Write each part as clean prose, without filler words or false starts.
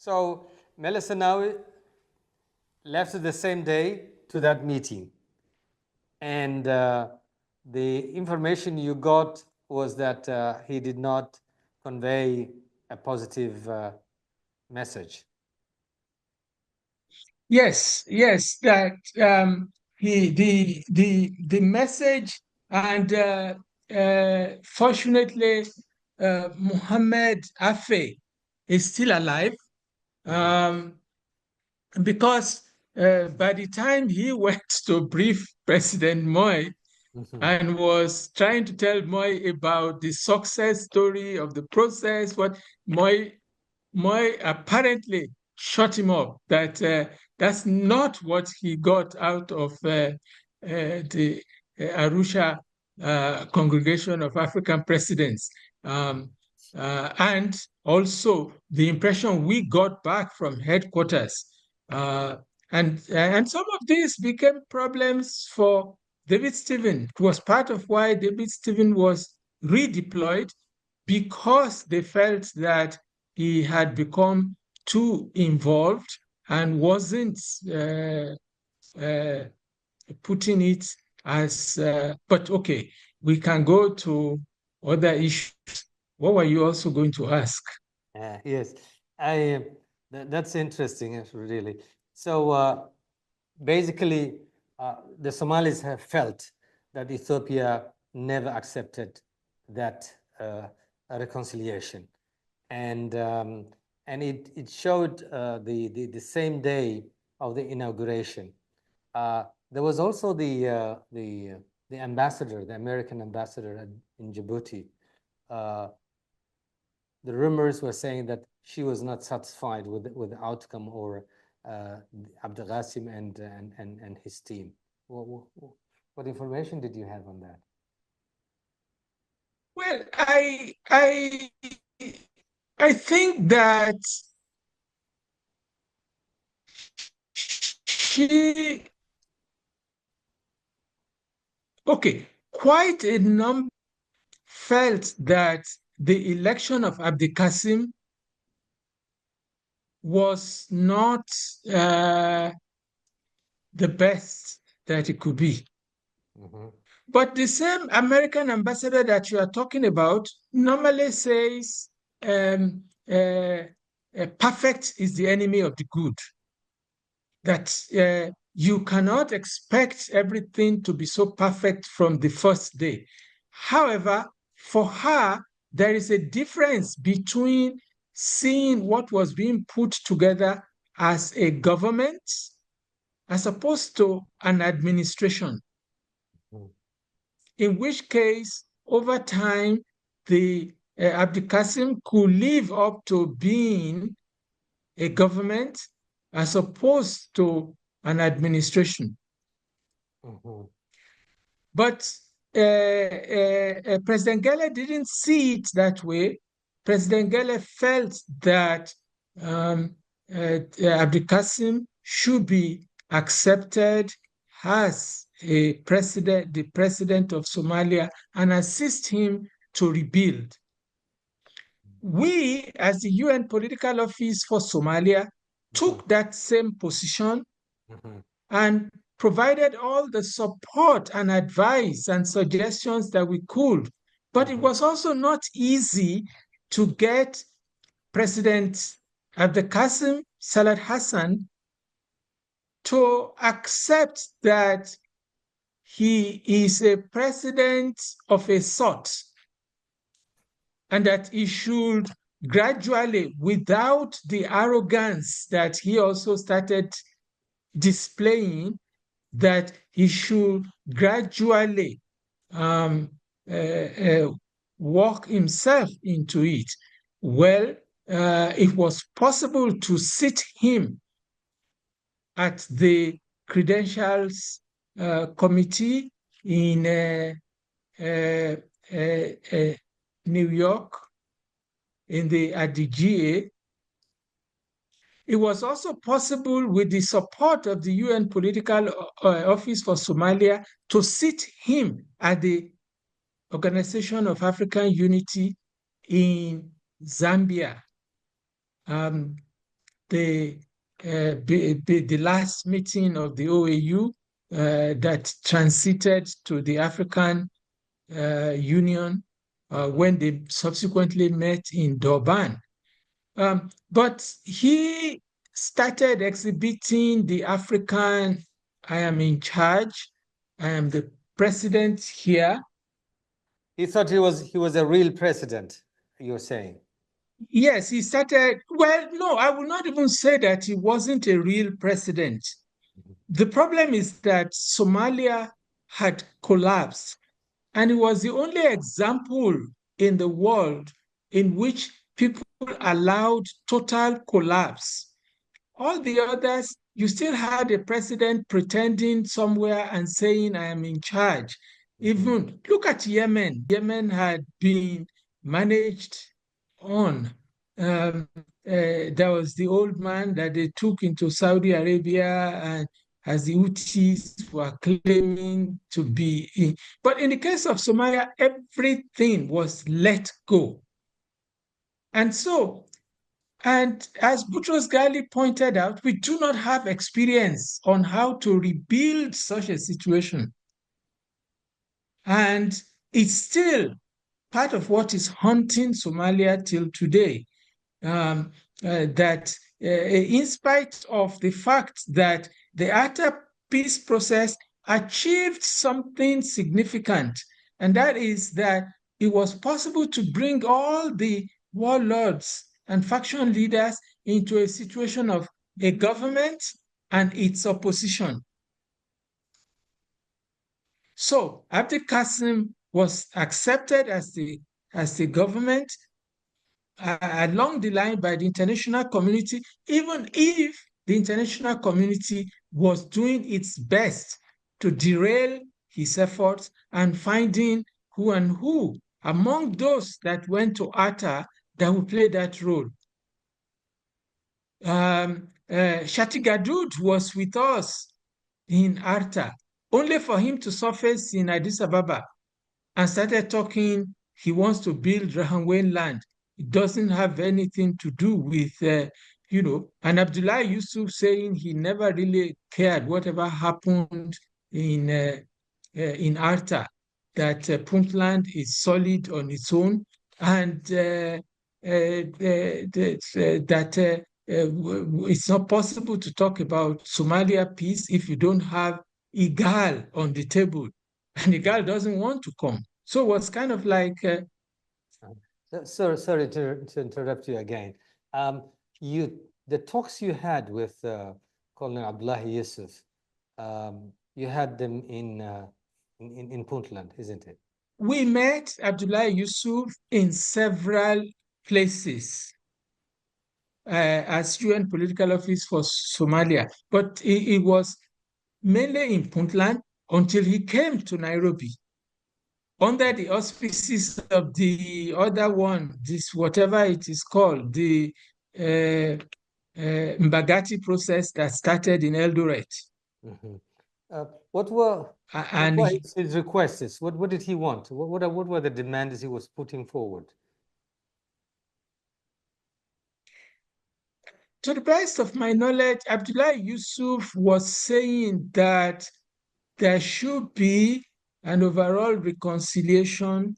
So Melissa now left the same day to that meeting. And the information you got was that he did not convey a positive message. Yes, yes, that the message, and fortunately, Muhammad Afe is still alive, because by the time he went to brief President Moy and was trying to tell Moy about the success story of the process, what Moy apparently shut him up, that that's not what he got out of the Arusha Congregation of African Presidents. And also the impression we got back from headquarters. And some of these became problems for David Stephen. It was part of why David Stephen was redeployed, because they felt that he had become too involved and wasn't putting it as, but okay, we can go to other issues. What were you also going to ask? Yes, that's interesting, really. So basically, the Somalis have felt that Ethiopia never accepted that reconciliation, and it showed the same day of the inauguration. There was also the ambassador, the American ambassador in Djibouti. The rumors were saying that she was not satisfied with the outcome, or Abdel Ghasim and his team. What information did you have on that? Well, I think that she, okay, quite a number felt that the election of Abdel Qasim was not the best that it could be. But the same American ambassador that you are talking about normally says perfect is the enemy of the good. That you cannot expect everything to be so perfect from the first day. However, for her, there is a difference between seeing what was being put together as a government as opposed to an administration. In which case, over time, the Abdel Qasim could live up to being a government as opposed to an administration. But President Gele didn't see it that way. President Gele felt that Abdel Qasim should be accepted as the president of Somalia, and assist him to rebuild. We, as the UN Political Office for Somalia, took that same position and provided all the support and advice and suggestions that we could. But it was also not easy to get President Abdel Qasim Salat Hassan to accept that he is a president of a sort, and that he should gradually, without the arrogance that he also started displaying, that he should gradually walk himself into it. Well, it was possible to sit him at the credentials committee in New York, at the GA. It was also possible, with the support of the UN Political Office for Somalia, to sit him at the Organization of African Unity in Zambia. the the last meeting of the OAU that transited to the African Union when they subsequently met in Durban. But he started exhibiting the African, I am in charge, I am the president here. He thought he was a real president, you're saying? Yes, he started, well, no, I will not even say that he wasn't a real president. The problem is that Somalia had collapsed, and it was the only example in the world in which people allowed total collapse. All the others, you still had a president pretending somewhere and saying, I am in charge. Even look at Yemen. Yemen had been managed on. There was the old man that they took into Saudi Arabia, and as the Houthis were claiming to be in. But in the case of Somalia, everything was let go. And so, and as Boutros Ghali pointed out, we do not have experience on how to rebuild such a situation. And it's still part of what is haunting Somalia till today. That in spite of the fact that the Atta peace process achieved something significant, and that is that it was possible to bring all the warlords and faction leaders into a situation of a government and its opposition. So Abdel Qasim was accepted as the government along the line by the international community, even if the international community was doing its best to derail his efforts and finding who and who among those that went to Atta that would play that role. Shati Gadud was with us in Arta, only for him to surface in Addis Ababa and started talking. He wants to build Rahanwein land. It doesn't have anything to do with, and Abdullah Yusuf saying he never really cared whatever happened in Arta, that Puntland is solid on its own, and that it's not possible to talk about Somalia peace if you don't have Igal on the table, and Igal doesn't want to come. So it was kind of like... Sorry to interrupt you again. The talks you had with Colonel Abdullah Yusuf, you had them in Puntland, isn't it? We met Abdullah Yusuf in several places as UN Political Office for Somalia, but it was mainly in Puntland until he came to Nairobi under the auspices of the other one, this whatever it is called, the Mbagati process that started in Eldoret. What were his requests? What did he want? What were the demands he was putting forward? To the best of my knowledge, Abdullah Yusuf was saying that there should be an overall reconciliation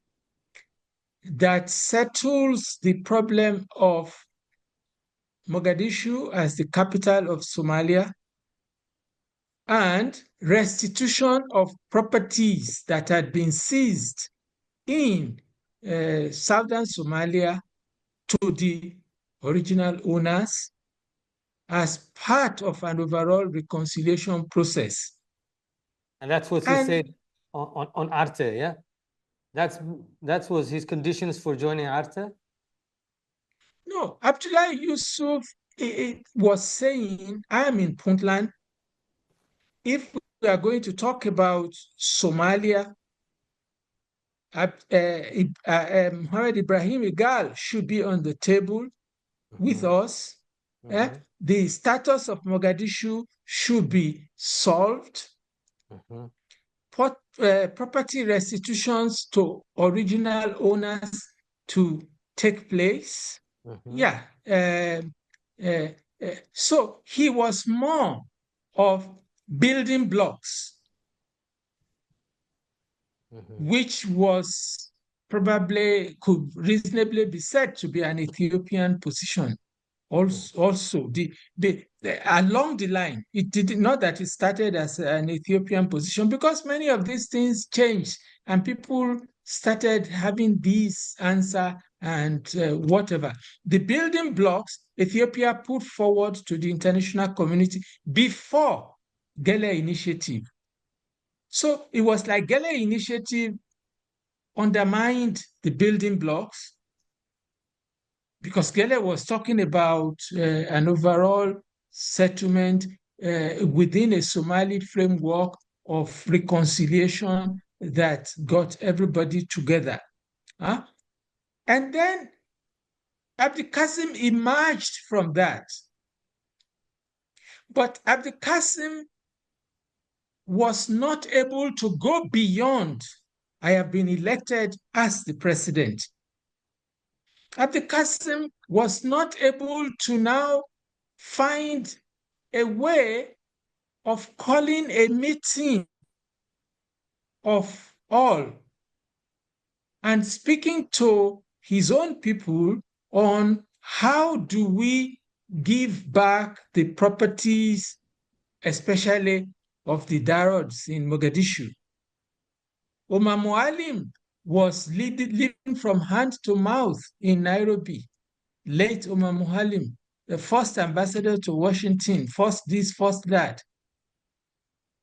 that settles the problem of Mogadishu as the capital of Somalia, and restitution of properties that had been seized in southern Somalia to the original owners as part of an overall reconciliation process. And that's what he said on Arte, yeah? That was his conditions for joining Arte? No, Abdullah Yusuf was saying, I am in Puntland. If we are going to talk about Somalia, Mohamed Ibrahim Igal should be on the table with us. The status of Mogadishu should be solved. Property restitutions to original owners to take place. So he was more of building blocks, which was probably could reasonably be said to be an Ethiopian position. Also, along the line, it did not that it started as an Ethiopian position, because many of these things changed and people started having this answer and whatever. The building blocks Ethiopia put forward to the international community before Gele Initiative. So it was like Gele Initiative undermined the building blocks, because Gele was talking about an overall settlement within a Somali framework of reconciliation that got everybody together. Huh? And then Abdul Qasim emerged from that. But Abdul Qasim was not able to go beyond, I have been elected as the president. Abdul Qasim was not able to now find a way of calling a meeting of all and speaking to his own people on how do we give back the properties, especially of the Darods in Mogadishu. Omar Mualim was living from hand to mouth in Nairobi. Late Omar Mualim, the first ambassador to Washington, first this, first that.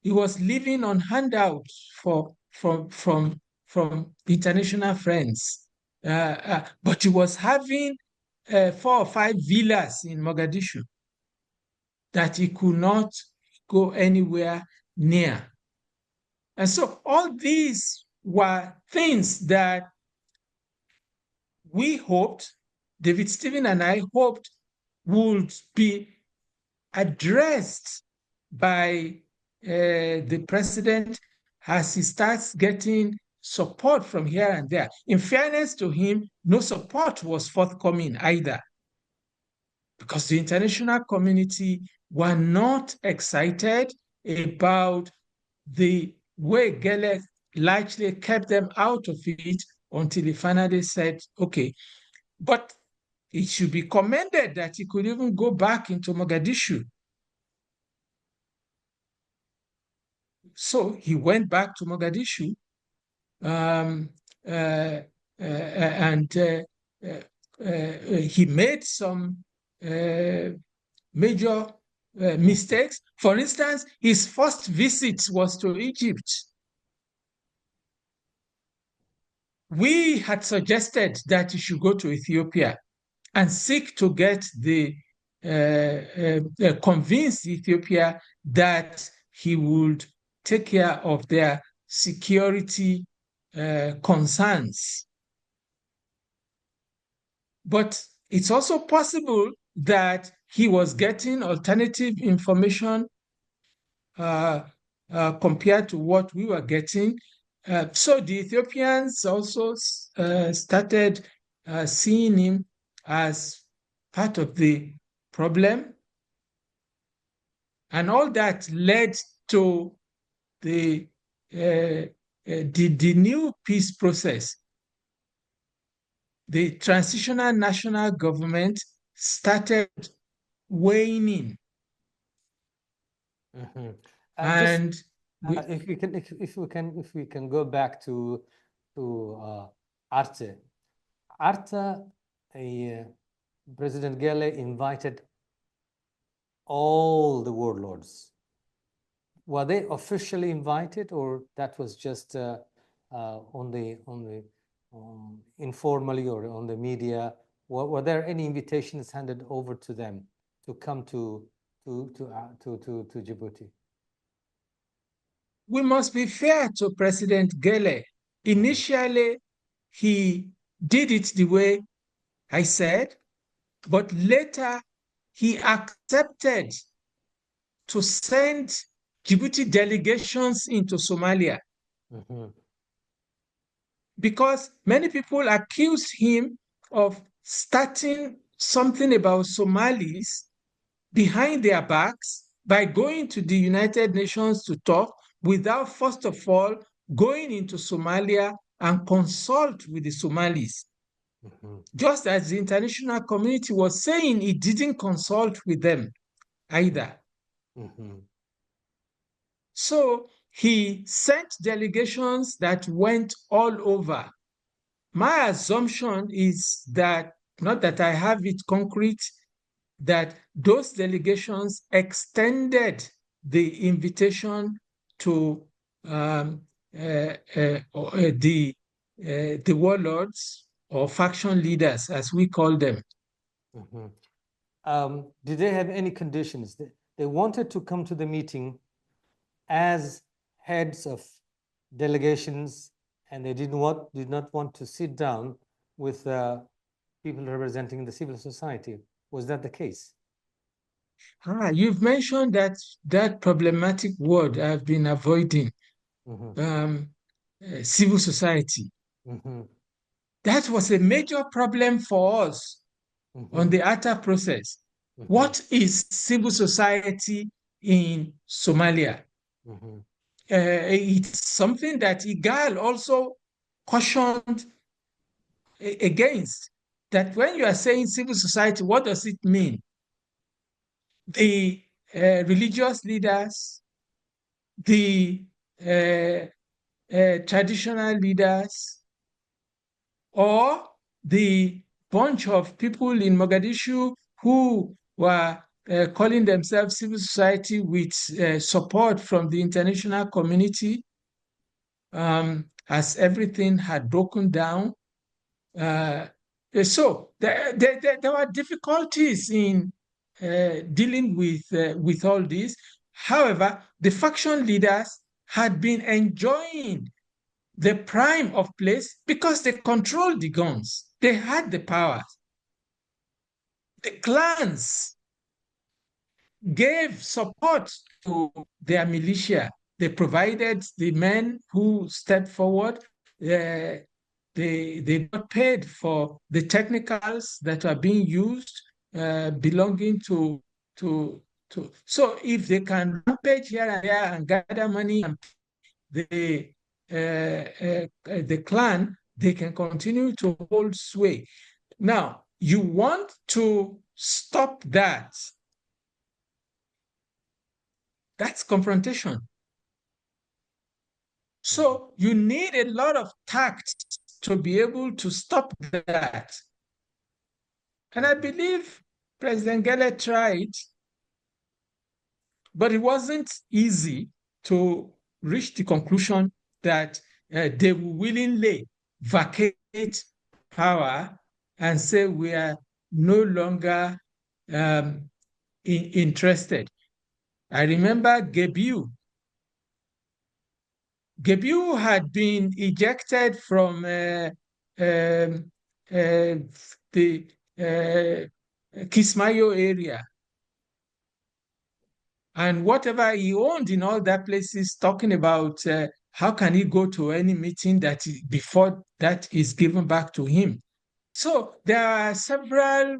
He was living on handouts from international friends. But he was having 4 or 5 villas in Mogadishu that he could not go anywhere near. And so all these were things that we hoped, David Stephen and I hoped, would be addressed by the president as he starts getting support from here and there. In fairness to him, no support was forthcoming either, because the international community were not excited about the way Gele largely kept them out of it until he finally said, okay, but it should be commended that he could even go back into Mogadishu. So he went back to Mogadishu, and he made some major mistakes. For instance, his first visit was to Egypt. We had suggested that he should go to Ethiopia and seek to get convince Ethiopia that he would take care of their security concerns. But it's also possible that he was getting alternative information compared to what we were getting. So the Ethiopians also started seeing him as part of the problem. And all that led to the new peace process. The transitional national government started waning. And if we can go back to Arte. President Gele invited all the warlords. Were they officially invited, or that was just informally or on the media? Were there any invitations handed over to them to come to Djibouti? We must be fair to President Gele. Initially, he did it the way I said, but later he accepted to send Djibouti delegations into Somalia. Because many people accused him of starting something about Somalis behind their backs by going to the United Nations to talk without, first of all, going into Somalia and consult with the Somalis. Just as the international community was saying, it didn't consult with them either. So he sent delegations that went all over. My assumption is that, not that I have it concrete, that those delegations extended the invitation to the warlords or faction leaders, as we call them. Did they have any conditions? They wanted to come to the meeting as heads of delegations, and they did not want to sit down with people representing the civil society. Was that the case? You've mentioned that problematic word I've been avoiding, civil society. That was a major problem for us on the ATA process. What is civil society in Somalia? It's something that Igal also cautioned against, that when you are saying civil society, what does it mean? The religious leaders, the traditional leaders, or the bunch of people in Mogadishu who were calling themselves civil society with support from the international community, as everything had broken down. So there were difficulties in dealing with all this. However, the faction leaders had been enjoying the prime of place because they controlled the guns. They had the power. The clans gave support to their militia. They provided the men who stepped forward. They got paid for the technicals that are being used, belonging to. So if they can rampage here and there and gather money and the clan, they can continue to hold sway. Now, you want to stop that. That's confrontation. So you need a lot of tact to be able to stop that. And I believe President Gele tried, but it wasn't easy to reach the conclusion that they will willingly vacate power and say we are no longer interested. I remember Gebiu. Gebiu had been ejected from the Kismayo area. And whatever he owned in all that places, talking about how can he go to any meeting that before that is given back to him. So there are several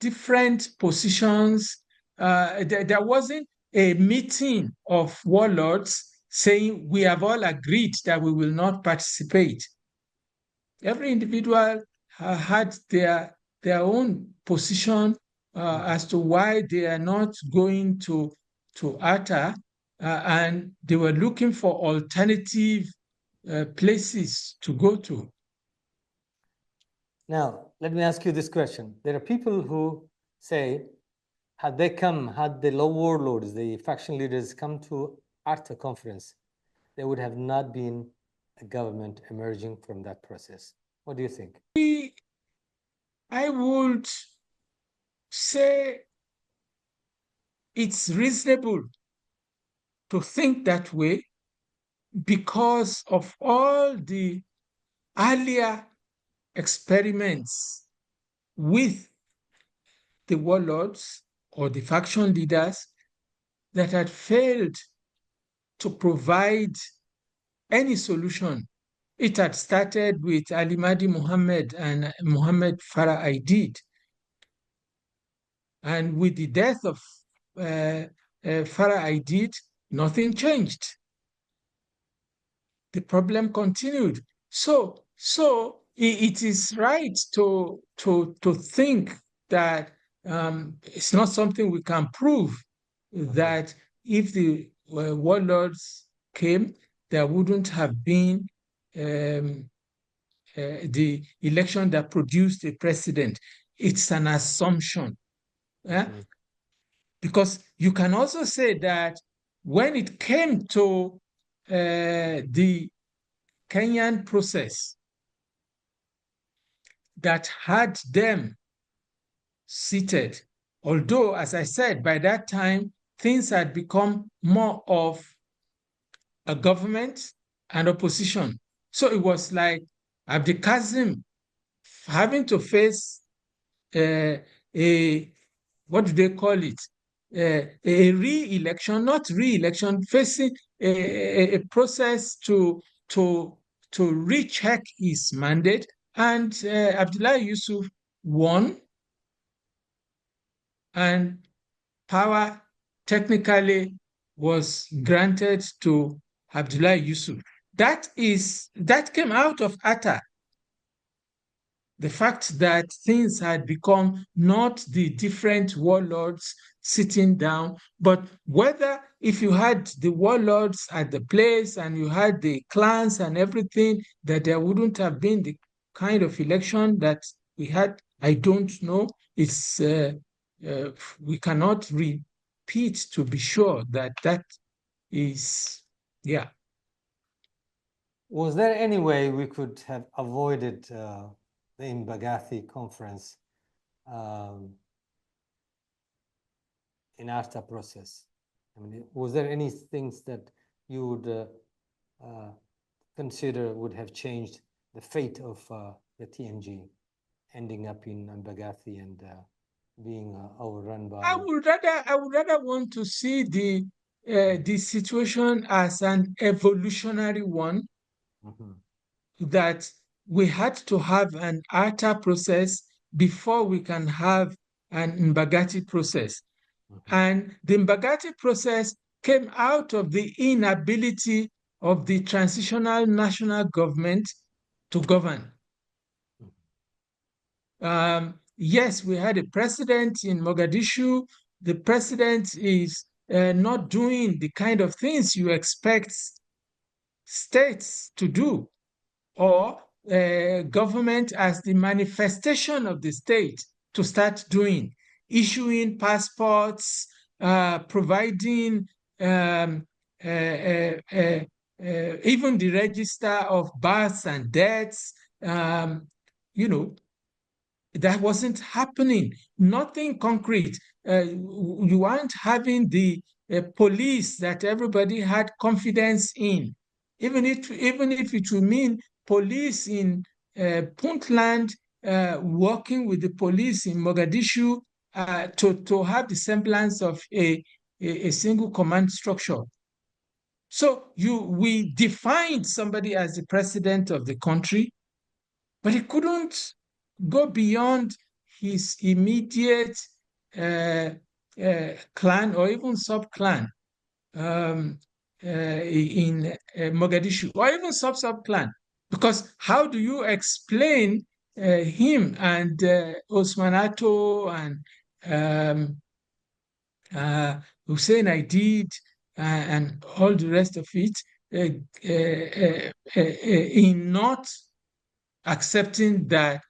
different positions. There wasn't a meeting of warlords saying we have all agreed that we will not participate. Every individual had their own position as to why they are not going to ATA, and they were looking for alternative places to go to. Now, let me ask you this question. There are people who say, had the low warlords, the faction leaders come to ARTA conference, there would have not been a government emerging from that process. What do you think? I would say it's reasonable to think that way because of all the earlier experiments with the warlords or the faction leaders that had failed to provide any solution. It had started with Ali Mahdi Muhammad and Muhammad Farah Aidid. And with the death of Farah Aidid, nothing changed. The problem continued. So it is right to think that it's not something we can prove, that if the warlords came, there wouldn't have been the election that produced a president. It's an assumption. Because you can also say that when it came to the Kenyan process that had them seated, although, as I said, by that time, things had become more of a government and opposition. So it was like Abdi Kazim having to face a what do they call it? A re-election, not re-election, facing a process to recheck his mandate. And Abdullah Yusuf won, and power technically was granted to Abdullah Yusuf. That came out of Atta. The fact that things had become not the different warlords sitting down, but whether if you had the warlords at the place and you had the clans and everything, that there wouldn't have been the kind of election that we had, I don't know. It's we cannot repeat to be sure that that is, yeah. Was there any way we could have avoided the Mbagathi conference in ARTA process? I mean, was there any things that you would consider would have changed the fate of the TNG ending up in Mbagathi and being overrun by? I would rather want to see the situation as an evolutionary one. That we had to have an ARTA process before we can have an Mbagati process. And the Mbagati process came out of the inability of the transitional national government to govern. Yes, we had a president in Mogadishu. The president is not doing the kind of things you expect states to do, or government as the manifestation of the state to start doing, issuing passports, providing even the register of births and deaths. That wasn't happening. Nothing concrete. You aren't having the police that everybody had confidence in. Even if it will mean police in Puntland working with the police in Mogadishu to have the semblance of a single command structure. So we defined somebody as the president of the country, but he couldn't go beyond his immediate clan or even sub-clan in Mogadishu, or even sub-clan. Because how do you explain him and Osman Ato and Hussein Aidid and all the rest of it in not accepting that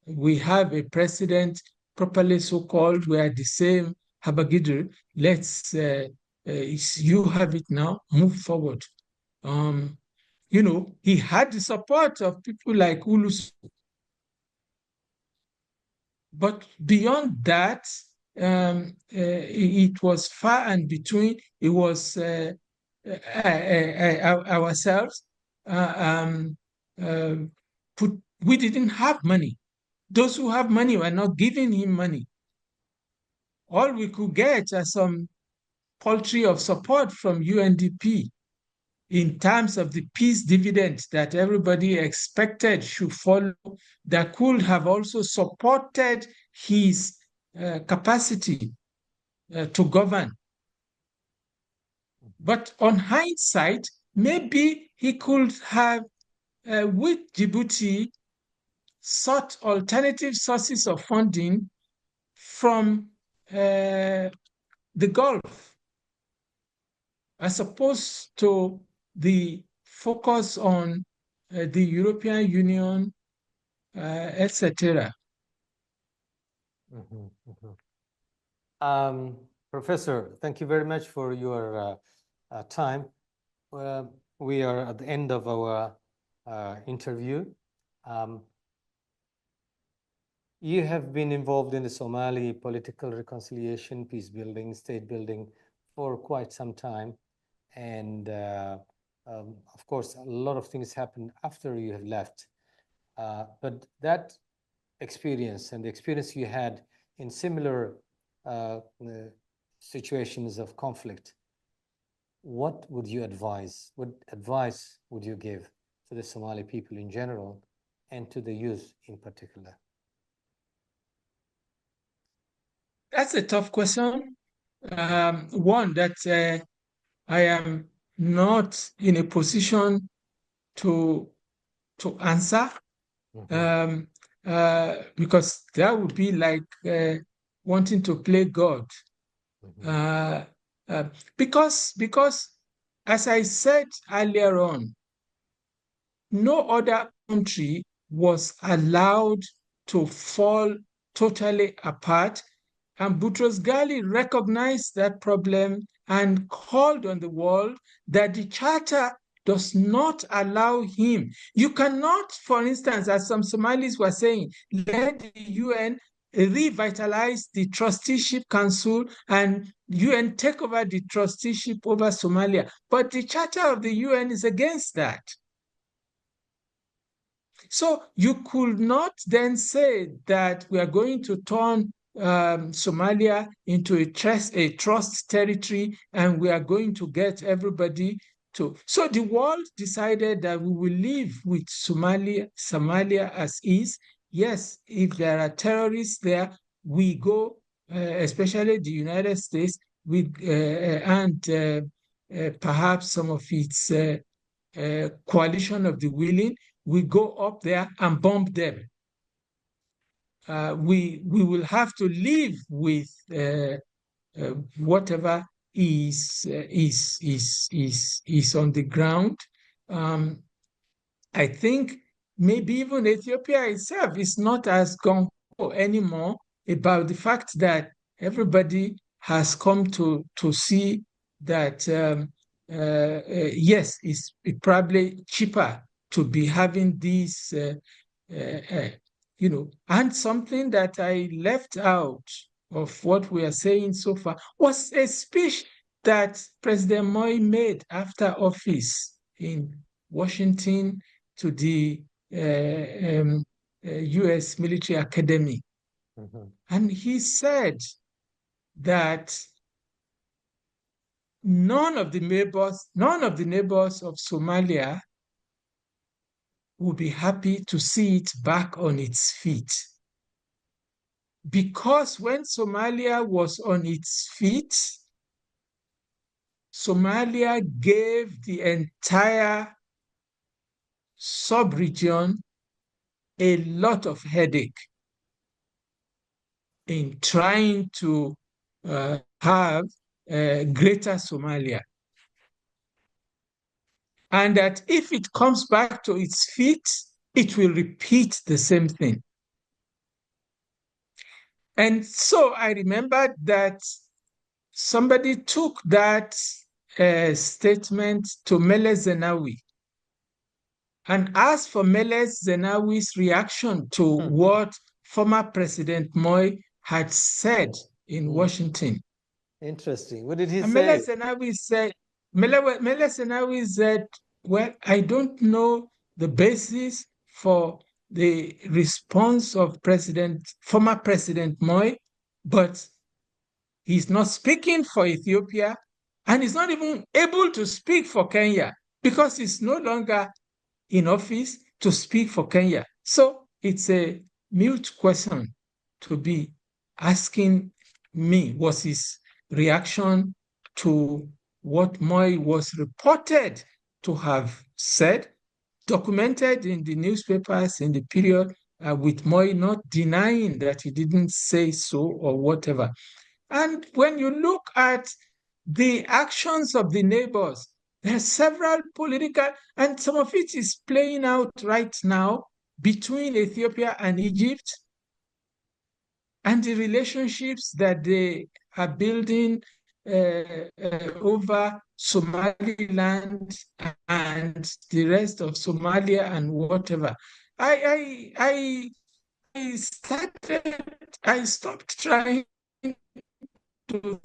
we have a president properly so-called, we are the same Habagidr, let's, you have it now, move forward. He had the support of people like Ulus. But beyond that, it was far and between. It was ourselves. We didn't have money. Those who have money were not giving him money. All we could get are some paltry of support from UNDP in terms of the peace dividend that everybody expected should follow, that could have also supported his capacity to govern. But on hindsight, maybe he could have, with Djibouti, sought alternative sources of funding from the Gulf, as opposed to the focus on the European Union, etc. Professor, thank you very much for your time. We are at the end of our interview. You have been involved in the Somali political reconciliation, peace building, state building for quite some time. And of course, a lot of things happened after you have left. But that experience and the experience you had in similar situations of conflict, what would you advise? What advice would you give to the Somali people in general and to the youth in particular? That's a tough question. One that I am not in a position to answer, because that would be like wanting to play God. Because as I said earlier on, no other country was allowed to fall totally apart. And Boutros Ghali recognized that problem and called on the world that the Charter does not allow him. You cannot, for instance, as some Somalis were saying, let the UN revitalize the trusteeship council and UN take over the trusteeship over Somalia. But the Charter of the UN is against that. So you could not then say that we are going to turn Somalia into a trust territory and we are going to get everybody to. So the world decided that we will live with Somalia as is. Yes, if there are terrorists there, we go, especially the United States, and perhaps some of its coalition of the willing, we go up there and bomb them. We will have to live with whatever is on the ground. I think maybe even Ethiopia itself is not as gung-ho anymore about the fact that everybody has come to see that yes, it's probably cheaper to be having these, and something that I left out of what we are saying so far was a speech that President Moi made after office in Washington to the US Military Academy. And he said that none of the neighbors of Somalia would be happy to see it back on its feet. Because when Somalia was on its feet, Somalia gave the entire sub-region a lot of headache in trying to have greater Somalia. And that if it comes back to its feet, it will repeat the same thing. And so I remembered that somebody took that statement to Meles Zenawi and asked for Meles Zenawi's reaction to what former President Moi had said in Washington. Interesting. What did he and say? Meles Zenawi said, well, I don't know the basis for the response of former President Moi, but he's not speaking for Ethiopia, and he's not even able to speak for Kenya because he's no longer in office to speak for Kenya. So it's a mute question to be asking me was his reaction to what Moi was reported to have said, documented in the newspapers in the period, with Moi not denying that he didn't say so or whatever. And when you look at the actions of the neighbors, there are several political, and some of it is playing out right now between Ethiopia and Egypt, and the relationships that they are building over Somaliland and the rest of Somalia and whatever. I stopped trying to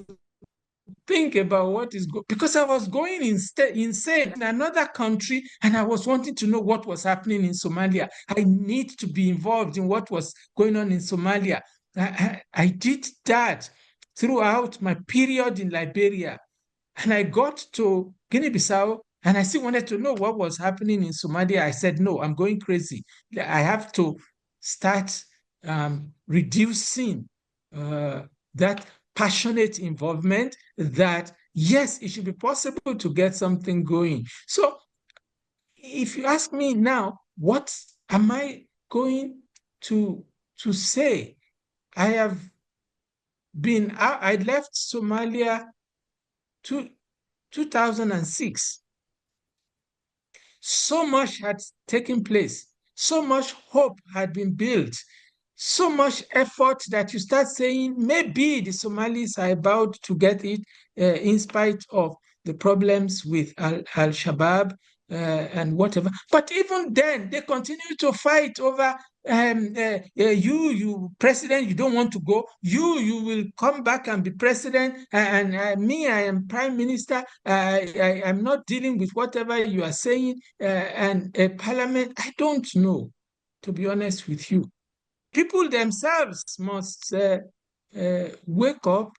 think about what is going, because I was going insane in another country, and I was wanting to know what was happening in Somalia. I need to be involved in what was going on in Somalia. I did that throughout my period in Liberia, and I got to Guinea-Bissau, and I still wanted to know what was happening in Somalia. I said, no, I'm going crazy. I have to start reducing that passionate involvement, that yes, it should be possible to get something going. So if you ask me now, what am I going to say? I left Somalia 2006. So much had taken place. So much hope had been built. So much effort that you start saying maybe the Somalis are about to get it, in spite of the problems with Al-Shabaab and whatever. But even then, they continue to fight over you president, you don't want to go. You will come back and be president, and me, I am prime minister. I am not dealing with whatever you are saying, and parliament. I don't know, to be honest with you. People themselves must wake up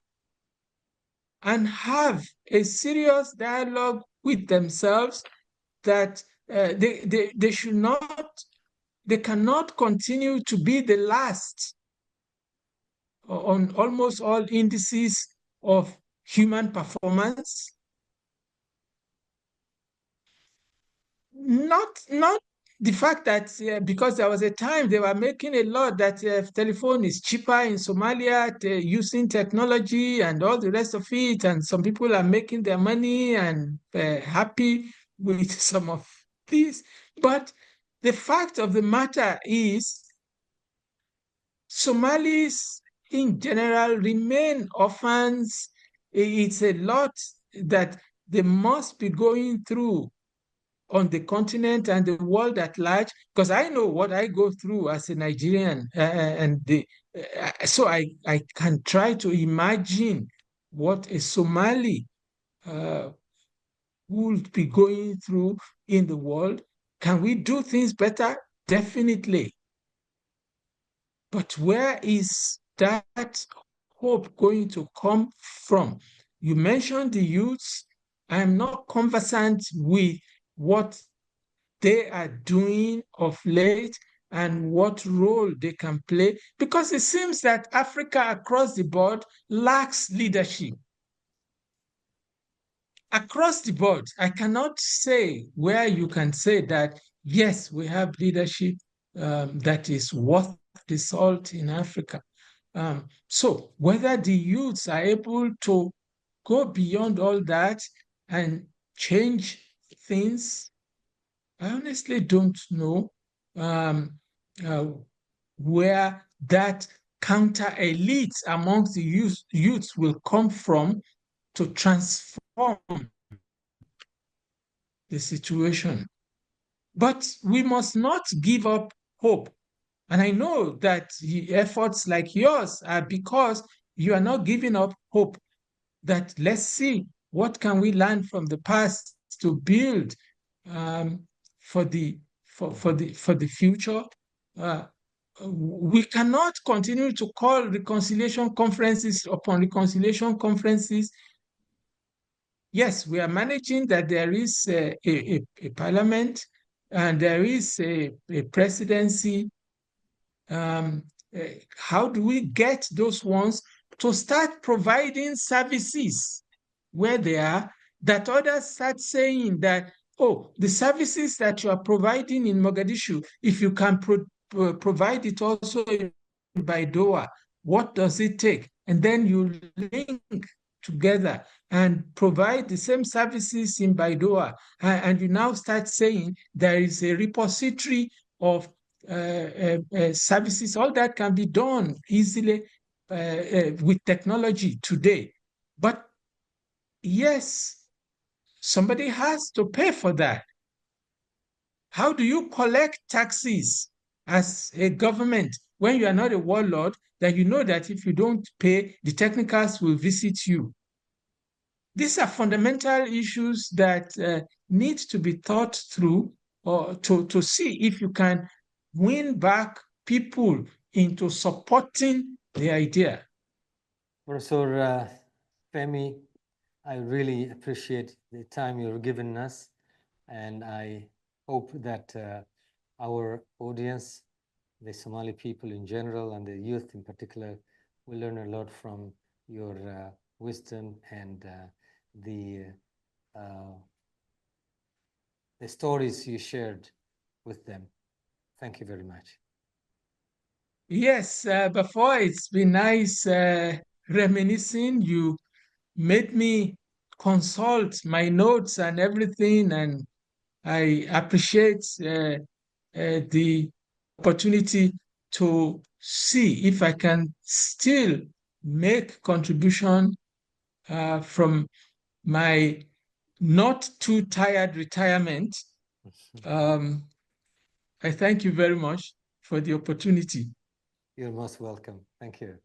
and have a serious dialogue with themselves, that they should not, they cannot continue to be the last on almost all indices of human performance. Not the fact that because there was a time they were making a law that telephone is cheaper in Somalia, using technology and all the rest of it, and some people are making their money and happy with some of this. But the fact of the matter is, Somalis in general remain orphans. It's a lot that they must be going through on the continent and the world at large, because I know what I go through as a Nigerian, so I can try to imagine what a Somali would be going through in the world. Can we do things better? Definitely. But where is that hope going to come from? You mentioned the youths. I'm not conversant with what they are doing of late and what role they can play, because it seems that Africa across the board lacks leadership. Across the board, I cannot say where you can say that, yes, we have leadership that is worth the salt in Africa. So whether the youths are able to go beyond all that and change things, I honestly don't know where that counter elite amongst the youths will come from to transform the situation. But we must not give up hope. And I know that efforts like yours are because you are not giving up hope, that let's see what can we learn from the past to build for the future. We cannot continue to call reconciliation conferences upon reconciliation conferences. Yes, we are managing that there is a parliament and there is a presidency, how do we get those ones to start providing services where they are, that others start saying that, oh, the services that you are providing in Mogadishu, if you can provide it also in Baidoa, what does it take? And then you link together and provide the same services in Baidoa. And you now start saying there is a repository of services. All that can be done easily with technology today. But yes, somebody has to pay for that. How do you collect taxes as a government when you are not a warlord, that you know that if you don't pay, the technicals will visit you? These are fundamental issues that need to be thought through, or to see if you can win back people into supporting the idea. Professor Femi, I really appreciate the time you've given us, and I hope that our audience, the Somali people in general and the youth in particular, will learn a lot from your wisdom and the stories you shared with them. Thank you very much. Yes, before, it's been nice reminiscing. You made me consult my notes and everything, and I appreciate the opportunity to see if I can still make contribution from my not too tired retirement. I thank you very much for the opportunity. You're most welcome. Thank you.